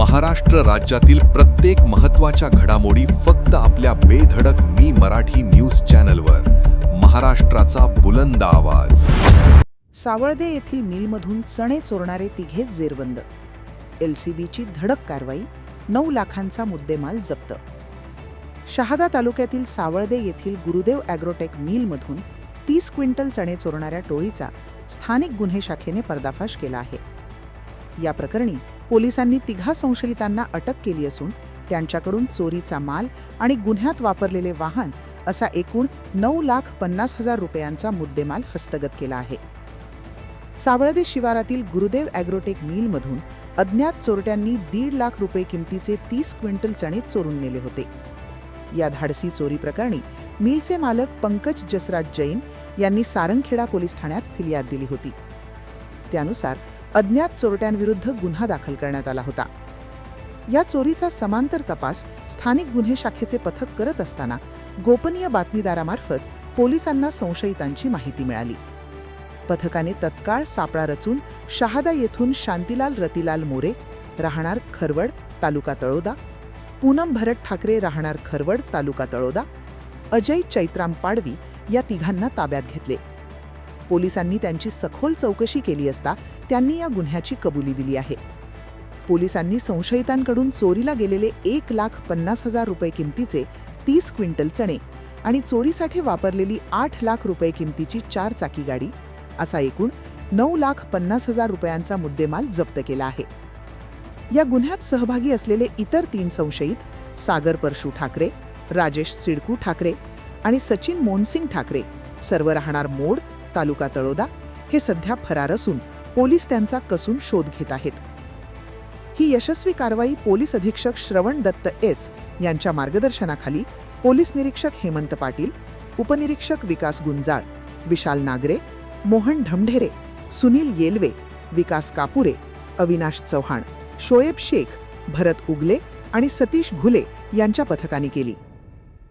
महाराष्ट्र राज्यातील प्रत्येक महत्त्वाच्या घडामोडी फक्त आपल्या बेधडक मी मराठी न्यूज चॅनलवर. महाराष्ट्राचा बुलंद आवाज. सावळदे येथील मिलमधून चणे चोरणारे तिघे जेरबंद. LCBची धडक कारवाई, 9 लाखांचा मुद्देमाल जप्त. शहादा तालुक्यातील सावळदे येथील गुरुदेव ॲग्रोटेक मिलमधून 30 क्विंटल चणे चोरणाऱ्या टोळीचा स्थानिक गुन्हे शाखेने पर्दाफाश केला आहे. या प्रकरणी पोलिसांनी तिघा संशयितांना अटक केली असून त्यांच्याकडून चोरीचा माल आणि गुन्ह्यात वापरलेले वाहन असा एकूण 9,50,000 रुपयांचा मुद्देमाल हस्तगत केला आहे. सावळदे शिवारातील गुरुदेव ॲग्रोटेक मिलमधून अज्ञात चोरट्यांनी 1.5 लाख रुपये किमतीचे 30 क्विंटल चणे चोरून नेले होते. या धाडसी चोरी प्रकरणी मिलचे मालक पंकज जसराज जैन यांनी सारंगखेडा पोलीस ठाण्यात फिर्याद दिली होती. त्यानुसार अज्ञात चोरट्यांविरुद्ध गुन्हा दाखल करण्यात आला होता. या चोरीचा समांतर तपास स्थानिक गुन्हे शाखेचे पथक करत असताना गोपनीय बातमीदारामार्फत पोलिसांना संशयितांची माहिती मिळाली. पथकाने तत्काळ सापळा रचून शहादा येथून शांतीलाल रतिलाल मोरे राहणार खरवड तालुका तळोदा, पूनम भरत ठाकरे राहणार खरवड तालुका तळोदा, अजय चैत्राम पाडवी या तिघांना ताब्यात घेतले. पोलिसांनी त्यांची सखोल चौकशी केली असता त्यांनी या गुन्ह्याची कबुली दिली आहे. पोलिसांनी संशयितांकडून चोरीला गेलेले 1,50,000 रुपये किमतीचे 30 क्विंटल चणे आणि चोरीसाठी वापरलेली 8 लाख रुपये किमतीची 4 चाकी गाडी असा एकूण 9,50,000 रुपयांचा मुद्देमाल जप्त केला आहे. या गुन्ह्यात सहभागी असलेले इतर 3 संशयित सागर परशू ठाकरे, राजेश सिडकू ठाकरे आणि सचिन मोनसिंग ठाकरे सर्व राहणार मोड तालुका तळोदा हे सध्या फरार असून पोलीस त्यांचा कसून शोध घेत आहेत. ही यशस्वी कारवाई पोलीस अधीक्षक श्रवण दत्त एस यांच्या मार्गदर्शनाखाली पोलीस निरीक्षक हेमंत पाटील, उपनिरीक्षक विकास गुंजाळ, विशाल नागरे, मोहन ढमढेरे, सुनील येलवे, विकास कापुरे, अविनाश चव्हाण, शोएब शेख, भरत उगले आणि सतीश घुले यांच्या पथकाने केली.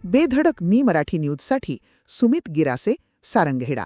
बेधडक मी मराठी न्यूजसाठी सुमित गिरासे, सारंगखेडा.